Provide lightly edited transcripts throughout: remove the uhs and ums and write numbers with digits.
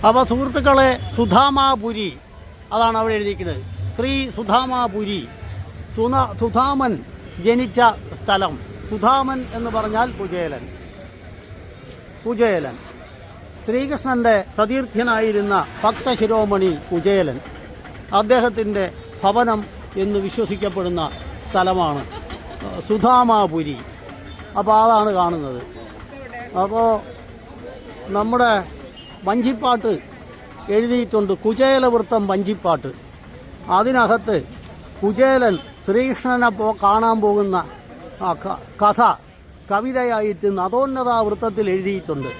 അപ്പോൾ സുഹൃത്തുക്കളെ, സുധാമാപുരി അതാണ് അവിടെ എഴുതിയിരിക്കുന്നത്. ശ്രീ സുധാമാപുരി. സുധാമൻ ജനിച്ച സ്ഥലം. സുധാമൻ എന്ന് പറഞ്ഞാൽ കുചേലൻ. കുചേലൻ ശ്രീകൃഷ്ണൻ്റെ സതീർത്ഥ്യനായിരുന്ന ഭക്തശിരോമണി കുചേലൻ, അദ്ദേഹത്തിൻ്റെ ഭവനം എന്ന് വിശ്വസിക്കപ്പെടുന്ന സ്ഥലമാണ് സുധാമാപുരി. അപ്പോൾ അതാണ് കാണുന്നത്. അപ്പോൾ നമ്മുടെ വഞ്ചിപ്പാട്ട് എഴുതിയിട്ടുണ്ട്, കുചേലവൃത്തം വഞ്ചിപ്പാട്ട്. അതിനകത്ത് കുചേലൻ ശ്രീകൃഷ്ണനെ കാണാൻ പോകുന്ന കഥ കവിതയായിട്ട് നദോന്നതാവൃത്തത്തിൽ എഴുതിയിട്ടുണ്ട്.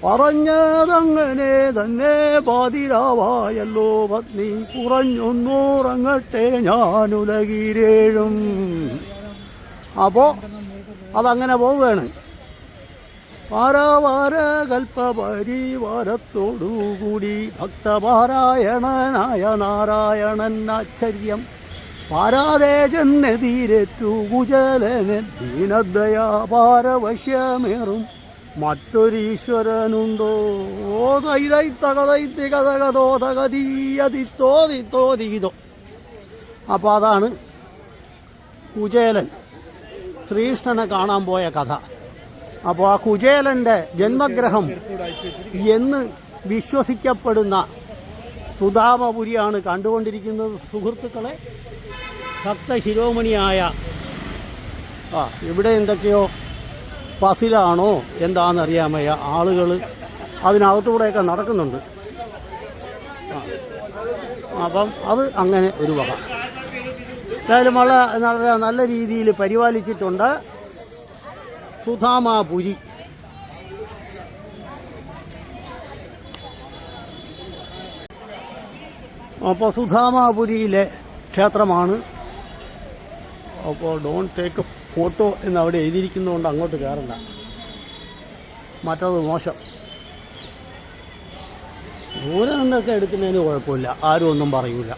പറഞ്ഞതങ്ങനെ തന്നെ പാതിരാവായല്ലോ പത്നി, കുറഞ്ഞൊന്നൂറങ്ങട്ടെ ഞാനുലകിരേഴും. അപ്പോൾ അതങ്ങനെ പോവുകയാണ്. വാരാവാര കൽപ്പപരിവാരത്തോടുകൂടി ഭക്തപാരായണനായ നാരായണൻ ആശ്ചര്യം പാരാതെ ചെന്നെതിരേറ്റു കുചേലനെ ദീനദയാപാരവശ്യമേറും മറ്റൊരീശ്വരനുണ്ടോ. തകതീയതിത്തോതിത്തോതിതോ. അപ്പോൾ അതാണ് കുചേലൻ ശ്രീകൃഷ്ണനെ കാണാൻ പോയ കഥ. അപ്പോൾ ആ കുചേലൻ്റെ ജന്മഗ്രഹം എന്ന് വിശ്വസിക്കപ്പെടുന്ന സുധാമപുരിയാണ് കണ്ടുകൊണ്ടിരിക്കുന്നത് സുഹൃത്തുക്കളെ. ഭക്തശിരോമണിയായ ഇവിടെ എന്തൊക്കെയോ പസിലാണോ എന്താണെന്നറിയാമയ്യ, ആളുകൾ അതിനകത്തൂടെയൊക്കെ നടക്കുന്നുണ്ട്. അപ്പം അത് അങ്ങനെ ഒരു വക. എന്തായാലും വളരെ നല്ല രീതിയിൽ പരിപാലിച്ചിട്ടുണ്ട് സുധാമാപുരി. അപ്പോൾ സുധാമാപുരിയിലെ ക്ഷേത്രമാണ്. അപ്പോൾ ഡോണ്ട് ടേക്ക് ഫോട്ടോ എന്ന് അവിടെ എഴുതിയിരിക്കുന്നതുകൊണ്ട് അങ്ങോട്ട് കയറണ്ട, മറ്റത് മോശം. ദൂരെ നിന്നൊക്കെ എടുക്കുന്നതിന് കുഴപ്പമില്ല, ആരും ഒന്നും പറയൂല.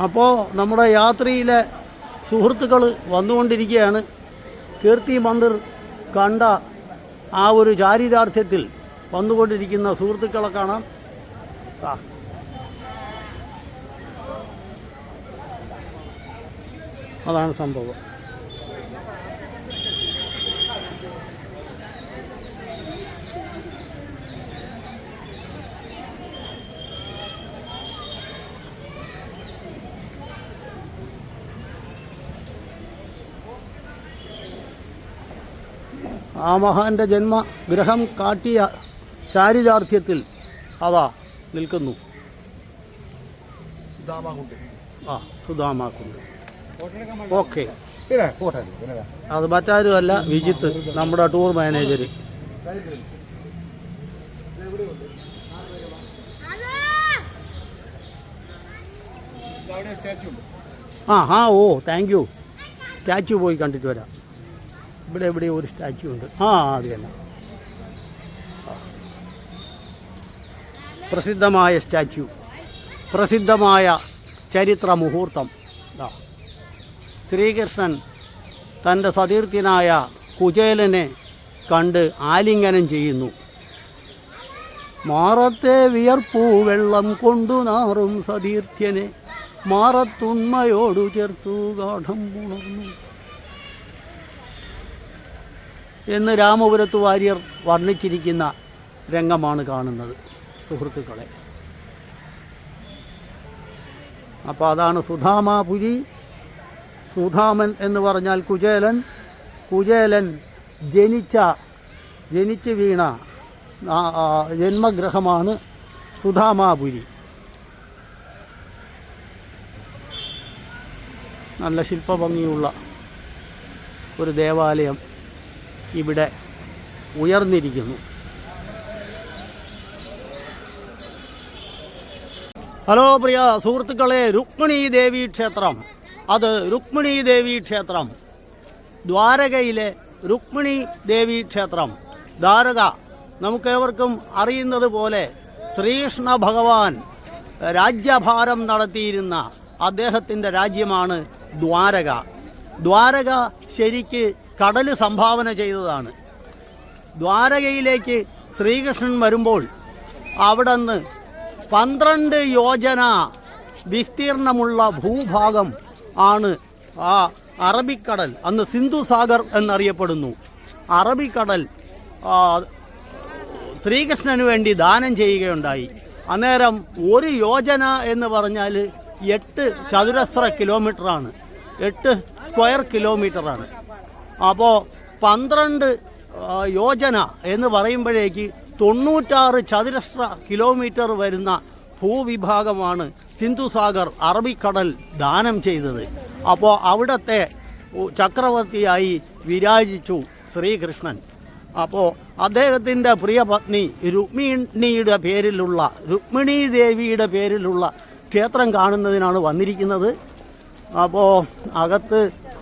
അപ്പോൾ നമ്മുടെ യാത്രയിലെ സുഹൃത്തുക്കൾ വന്നുകൊണ്ടിരിക്കുകയാണ്. കീർത്തി മന്ദിർ കണ്ട ആ ഒരു ചാരിതാർത്ഥ്യത്തിൽ വന്നുകൊണ്ടിരിക്കുന്ന സുഹൃത്തുക്കളെ കാണാം. അതാണ് സംഭവം. ആ മഹാന്റെ ജന്മഗൃഹം കാട്ടിയ ചാരിതാർത്ഥ്യത്തിൽ അവ നിൽക്കുന്നു. സുധാമാക്കുണ്ട്. ഓക്കെ, അത് മറ്റാരുമല്ല, വിജിത്ത്, നമ്മുടെ tour manager. Oh thank you. Statue പോയി കണ്ടിട്ട് വരാം. ഇവിടെ എവിടെ ഒരു സ്റ്റാച്യു ഉണ്ട്. അത് തന്നെ, പ്രസിദ്ധമായ സ്റ്റാച്യു, പ്രസിദ്ധമായ ചരിത്ര മുഹൂർത്തം. ശ്രീകൃഷ്ണൻ തൻ്റെ സതീർത്ഥ്യനായ കുചേലനെ കണ്ട് ആലിംഗനം ചെയ്യുന്നു. മാറത്തെ വിയർപ്പൂ വെള്ളം കൊണ്ടു നാറും സതീർത്ഥ്യനെ മാറത്തുണ്മയോടു ചേർത്തു ഗാഠം പുണർന്നു എന്ന് രാമപുരത്ത് വാര്യർ വർണ്ണിച്ചിരിക്കുന്ന രംഗമാണ് കാണുന്നത് സുഹൃത്തുക്കളെ. അപ്പോൾ അതാണ് സുധാമാപുരി. സുധാമൻ എന്ന് പറഞ്ഞാൽ കുചേലൻ. കുചേലൻ ജനിച്ച് വീണ ജന്മഗൃഹമാണ് സുധാമാപുരി. നല്ല ശില്പഭംഗിയുള്ള ഒരു ദേവാലയം ഇവിടെ ഉയർന്നിരിക്കുന്നു. ഹലോ പ്രിയ സുഹൃത്തുക്കളെ, രുക്മിണി ദേവി ക്ഷേത്രം. അത് രുക്മിണി ദേവി ക്ഷേത്രം, ദ്വാരകയിലെ രുക്മിണി ദേവി ക്ഷേത്രം. ദ്വാരക നമുക്കേവർക്കും അറിയുന്നത് പോലെ ശ്രീകൃഷ്ണ ഭഗവാൻ രാജ്യഭാരം നടത്തിയിരുന്ന അദ്ദേഹത്തിൻ്റെ രാജ്യമാണ് ദ്വാരക. ദ്വാരക ശരിക്ക് കടൽ സംഭാവന ചെയ്തതാണ്. ദ്വാരകയിലേക്ക് ശ്രീകൃഷ്ണൻ വരുമ്പോൾ അവിടെ നിന്ന് 12 യോജന വിസ്തീർണമുള്ള ഭൂഭാഗം ആണ് ആ അറബിക്കടൽ, അന്ന് സിന്ധു സാഗർ എന്നറിയപ്പെടുന്നു. അറബിക്കടൽ ശ്രീകൃഷ്ണന് വേണ്ടി ദാനം ചെയ്യുകയുണ്ടായി. അന്നേരം 1 യോജന എന്ന് പറഞ്ഞാൽ 8 ചതുരശ്ര കിലോമീറ്ററാണ്, 8 സ്ക്വയർ കിലോമീറ്ററാണ്. അപ്പോൾ 12 യോജന എന്ന് പറയുമ്പോഴേക്ക് 96 ചതുരശ്ര കിലോമീറ്റർ വരുന്ന ഭൂവിഭാഗമാണ് സിന്ധുസാഗർ അറബിക്കടൽ ദാനം ചെയ്തത്. അപ്പോൾ അവിടത്തെ ചക്രവർത്തിയായി വിരാജിച്ചു ശ്രീകൃഷ്ണൻ. അപ്പോൾ അദ്ദേഹത്തിൻ്റെ പ്രിയ പത്നി രുക്മിണീ ദേവിയുടെ പേരിലുള്ള ക്ഷേത്രം കാണുന്നതിനാണ് വന്നിരിക്കുന്നത്. അപ്പോൾ അകത്ത്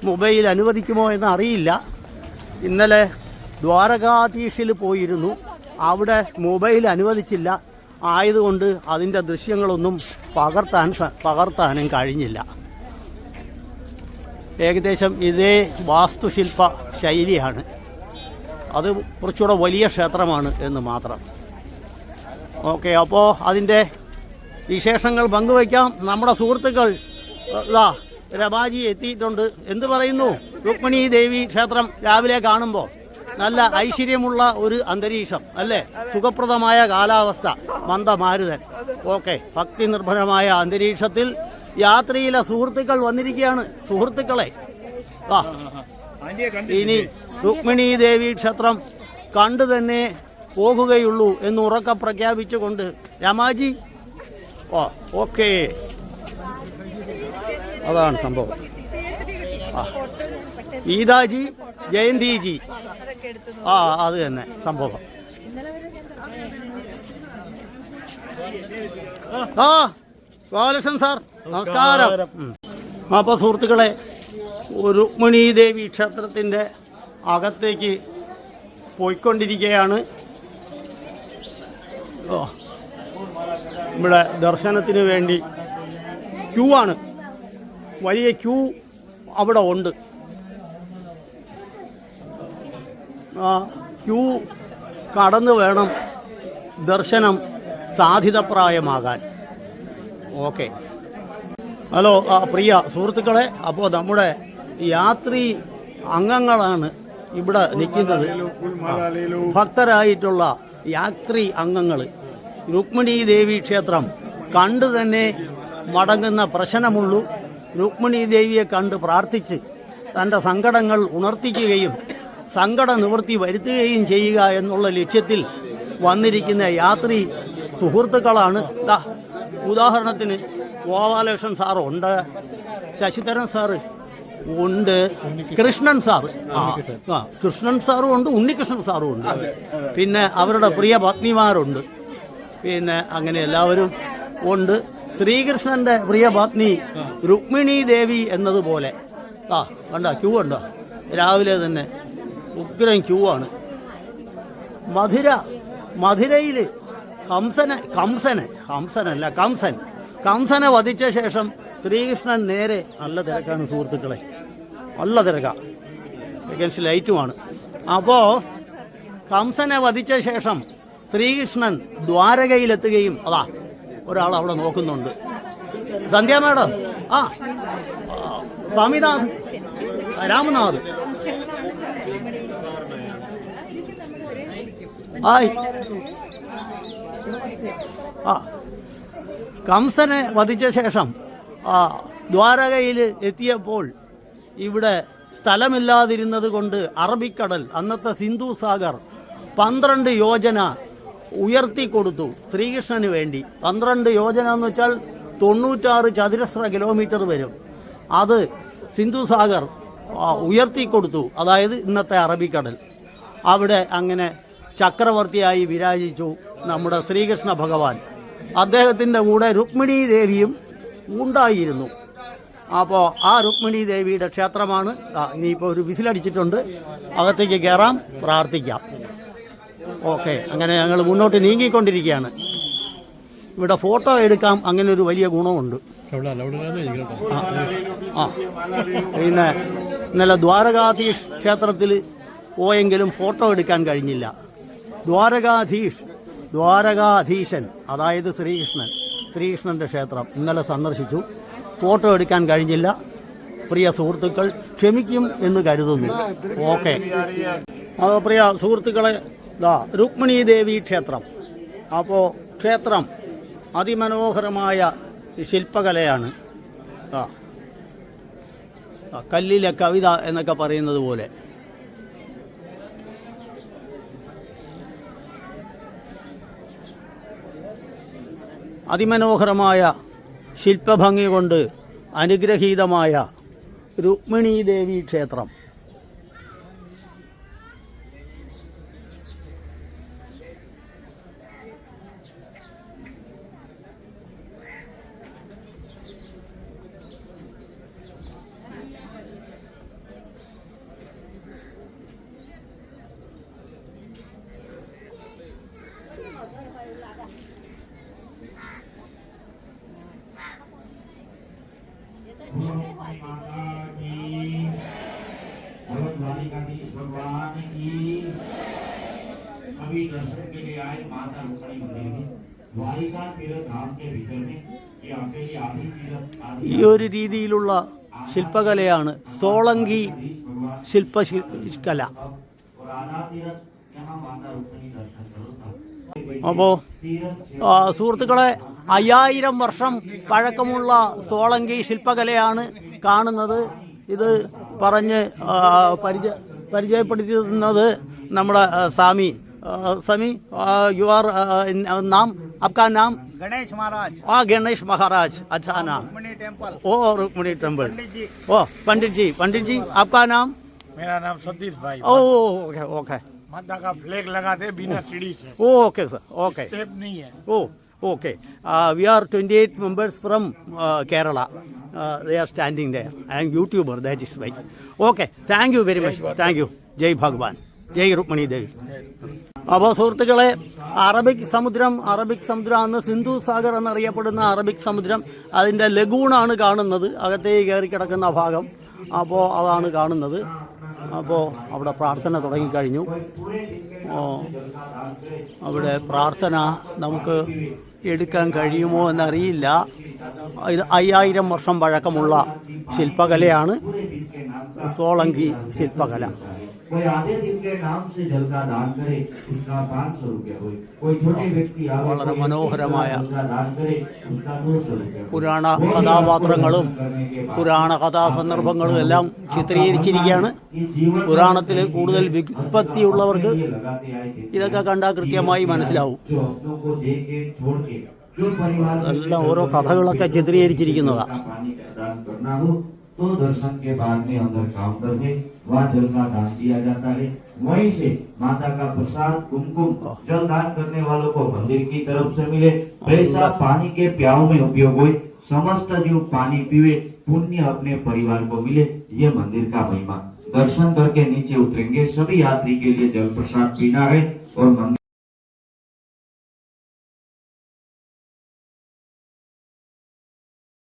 മൊബൈൽ അനുവദിക്കുമോ എന്ന് അറിയില്ല. ഇന്നലെ ദ്വാരകാധീശിൽ പോയിരുന്നു, അവിടെ മൊബൈൽ അനുവദിച്ചില്ല. ആയതുകൊണ്ട് അതിൻ്റെ ദൃശ്യങ്ങളൊന്നും പകർത്താനും കഴിഞ്ഞില്ല. ഏകദേശം ഇതേ വാസ്തുശില്പ ശൈലിയാണ്. അത് കുറച്ചുകൂടെ വലിയ ക്ഷേത്രമാണ് എന്ന് മാത്രം. ഓക്കെ, അപ്പോൾ അതിൻ്റെ വിശേഷങ്ങൾ പങ്കുവയ്ക്കാം. നമ്മുടെ സുഹൃത്തുക്കൾ രമാജി എത്തിയിട്ടുണ്ട്. എന്ത് പറയുന്നു? രുക്മിണി ദേവി ക്ഷേത്രം രാവിലെ കാണുമ്പോൾ നല്ല ഐശ്വര്യമുള്ള ഒരു അന്തരീക്ഷം അല്ലേ, സുഖപ്രദമായ കാലാവസ്ഥ, മന്ദമാരുതൻ. ഓക്കെ, ഭക്തി നിർഭരമായ അന്തരീക്ഷത്തിൽ യാത്രയിലെ സുഹൃത്തുക്കൾ വന്നിരിക്കുകയാണ്. സുഹൃത്തുക്കളെ ഇനി രുക്മിണി ദേവി ക്ഷേത്രം കണ്ടു തന്നെ പോകുകയുള്ളൂ എന്ന് ഉറക്കെ പ്രഖ്യാപിച്ചുകൊണ്ട് രമാജി ഓക്കെ, അതാണ് സംഭവം. ഗീതാജി, ജയന്തിജി, അത് തന്നെ സംഭവം. ഗോപാലകൃഷ്ണൻ സാർ നമസ്കാരം. അപ്പോൾ സുഹൃത്തുക്കളെ, രുക്മിണി ദേവി ക്ഷേത്രത്തിൻ്റെ അകത്തേക്ക് പോയിക്കൊണ്ടിരിക്കുകയാണ്. ഇവിടെ ദർശനത്തിന് വേണ്ടി ക്യൂ ആണ്, വലിയ ക്യൂ അവിടെ ഉണ്ട്. ക്യൂ കടന്നു വേണം ദർശനം സാധിതപ്രായമാകാൻ. ഓക്കെ, ഹലോ പ്രിയ സുഹൃത്തുക്കളെ, അപ്പോൾ നമ്മുടെ യാത്രി അംഗങ്ങളാണ് ഇവിടെ നിൽക്കുന്നത്. ഭക്തരായിട്ടുള്ള യാത്രി അംഗങ്ങൾ രുക്മിണി ദേവി ക്ഷേത്രം കണ്ടു തന്നെ മടങ്ങുന്ന പ്രശ്നമുള്ളൂ. രുക്മിണി ദേവിയെ കണ്ട് പ്രാർത്ഥിച്ച് തൻ്റെ സങ്കടങ്ങൾ ഉണർത്തിക്കുകയും സങ്കട നിവൃത്തി വരുത്തുകയും ചെയ്യുക എന്നുള്ള ലക്ഷ്യത്തിൽ വന്നിരിക്കുന്ന യാത്രി സുഹൃത്തുക്കളാണ്. ഉദാഹരണത്തിന് ഗോപാലകൃഷ്ണൻ സാറുണ്ട്, ശശിധരൻ സാറ് ഉണ്ട്, കൃഷ്ണൻ സാറ് കൃഷ്ണൻ സാറും ഉണ്ട്, ഉണ്ണികൃഷ്ണൻ സാറും ഉണ്ട്, പിന്നെ അവരുടെ പ്രിയ പത്നിമാരുണ്ട്, പിന്നെ അങ്ങനെ എല്ലാവരും ഉണ്ട്. ശ്രീകൃഷ്ണൻ്റെ പ്രിയ പത്നി രുക്മിണി ദേവി എന്നതുപോലെ കണ്ട ക്യൂ ഉണ്ടോ? രാവിലെ തന്നെ ഉഗ്രം ക്യൂ ആണ്. മധുരയിൽ കംസനെ വധിച്ച ശേഷം ശ്രീകൃഷ്ണൻ നേരെ, നല്ല തിരക്കാണ് സുഹൃത്തുക്കളെ, നല്ല തിരക്കാണ്, സെക്കൻഡ്സ് ലൈറ്റുമാണ്. അപ്പോൾ കംസനെ വധിച്ച ശേഷം ശ്രീകൃഷ്ണൻ ദ്വാരകയിലെത്തുകയും ഒരാൾ അവിടെ നോക്കുന്നുണ്ട്. സന്ധ്യ മാഡം, സ്വാമിനാഥ്, രാമനാഥ്, കംസനെ വധിച്ച ശേഷം ദ്വാരകയിൽ എത്തിയപ്പോൾ ഇവിടെ സ്ഥലമില്ലാതിരുന്നത് കൊണ്ട് അറബിക്കടൽ, അന്നത്തെ സിന്ധു സാഗർ 12 യോജന ഉയർത്തിക്കൊടുത്തു ശ്രീകൃഷ്ണന് വേണ്ടി. 12 യോജന എന്ന് വെച്ചാൽ 96 ചതുരശ്ര കിലോമീറ്റർ വരും. അത് സിന്ധു സാഗർ ഉയർത്തിക്കൊടുത്തു, അതായത് ഇന്നത്തെ അറബിക്കടൽ. അവിടെ അങ്ങനെ ചക്രവർത്തിയായി വിരാജിച്ചു നമ്മുടെ ശ്രീകൃഷ്ണ ഭഗവാൻ. അദ്ദേഹത്തിൻ്റെ കൂടെ രുക്മിണി ദേവിയും ഉണ്ടായിരുന്നു. അപ്പോൾ ആ രുക്മിണി ദേവിയുടെ ക്ഷേത്രമാണ്. ഇനിയിപ്പോൾ ഒരു വിസിലടിച്ചിട്ടുണ്ട്, അകത്തേക്ക് കയറാം, പ്രാർത്ഥിക്കാം. ഓക്കെ, അങ്ങനെ ഞങ്ങൾ മുന്നോട്ട് നീങ്ങിക്കൊണ്ടിരിക്കുകയാണ്. ഇവിടെ ഫോട്ടോ എടുക്കാം, അങ്ങനെ ഒരു വലിയ ഗുണമുണ്ട്. ആ പിന്നെ ഇന്നലെ ദ്വാരകാധീഷ് ക്ഷേത്രത്തിൽ പോയെങ്കിലും ഫോട്ടോ എടുക്കാൻ കഴിഞ്ഞില്ല. ദ്വാരകാധീശൻ അതായത് ശ്രീകൃഷ്ണൻ്റെ ക്ഷേത്രം ഇന്നലെ സന്ദർശിച്ചു. ഫോട്ടോ എടുക്കാൻ കഴിഞ്ഞില്ല. പ്രിയ സുഹൃത്തുക്കൾ ക്ഷമിക്കും എന്ന് കരുതുന്നു. ഓക്കെ, പ്രിയ സുഹൃത്തുക്കളെ, രുക്മിണീ ദേവി ക്ഷേത്രം. അപ്പോൾ ക്ഷേത്രം അതിമനോഹരമായ ശില്പകലയാണ്. കല്ലിലെ കവിത എന്നൊക്കെ പറയുന്നത് പോലെ. അതിമനോഹരമായ ശില്പഭംഗി കൊണ്ട് അനുഗ്രഹീതമായ രുക്മിണീ ദേവി ക്ഷേത്രം. अभी दर्शन के लिए आए माता रुक्मिणी मंदिर में द्वारिका तीर्थ धाम के भीतर में ये अकेली आदि तीर्थ ഈ ഒരു രീതിയിലുള്ള ശില്പകലയാണ് സോളങ്കി ശില്പകല. അപ്പോൾ സുഹൃത്തുക്കളെ, 5000 വർഷം പഴക്കമുള്ള സോളങ്കി ശില്പകലയാണ് കാണുന്നത്. ഇത് പറഞ്ഞ് പരിചയപ്പെടുത്തുന്നത് നമ്മുടെ സ്വാമി. यू आर नाम, आपका नाम? गणेश महाराज. गणेश महाराज, अच्छा नाम. रुक्मिणी टेम्पल. रुक्मिणी टेम्पल. पंडित जी आपका नाम? मेरा नाम सतीश भाई. Okay okay. माता का फ्लैग लगाते बिना सीढ़ी से. Okay sir, okay. स्टेप नहीं है. Okay. We are 28 members from Kerala. They are standing there. I am YouTuber, that is why. Okay. Thank you very much. Thank you. Jai Bhagwan. Jai Rukmini Devi. അപ്പോൾ സുഹൃത്തുക്കളെ, Arabic സമുദ്രം അന്ന് സിന്ധു സാഗർ എന്നറിയപ്പെടുന്ന Arabic സമുദ്രം, അതിൻ്റെ ലഗൂണാണ് കാണുന്നത്, അകത്തേക്ക് കയറി കിടക്കുന്ന ഭാഗം. അപ്പോൾ അതാണ് കാണുന്നത്. അപ്പോൾ അവിടെ പ്രാർത്ഥന തുടങ്ങിക്കഴിഞ്ഞു. അവിടെ പ്രാർത്ഥന നമുക്ക് എടുക്കാൻ കഴിയുമോ എന്നറിയില്ല. ഇത് 5000 വർഷം പഴക്കമുള്ള ശില്പകലയാണ് സോളങ്കി ശില്പകല. कोई आधे दिन के नाम से जल का दान करे उसका 500 रुपया हो. कोई छोटे व्यक्ति വളരെ മനോഹരമായ दान करे उसका 200 रुपया. പുരാണ കഥാപാത്രങ്ങളും പുരാണ കഥാസന്ദർഭങ്ങളും എല്ലാം ചിത്രീകരിച്ചിരിക്കുകയാണ്. പുരാണത്തിൽ കൂടുതൽ വിപത്തിയുള്ളവർക്ക് ഇതൊക്കെ കണ്ടാൽ കൃത്യമായി മനസ്സിലാവും. എല്ലാം ഓരോ കഥകളൊക്കെ ചിത്രീകരിച്ചിരിക്കുന്നതാണ്. तो दर्शन के बाद में अंदर काउंटर में वहाँ जल का दान दिया जाता है. वहीं से माता का प्रसाद कुमकुम जल दान करने वालों को मंदिर की तरफ से मिले. पैसा पानी के प्याऊ में उपयोग हुए. समस्त जीव पानी पीवे, पुण्य अपने परिवार को मिले. ये मंदिर का महिमा. दर्शन करके नीचे उतरेंगे. सभी यात्री के लिए जल प्रसाद पीना है और मंदिर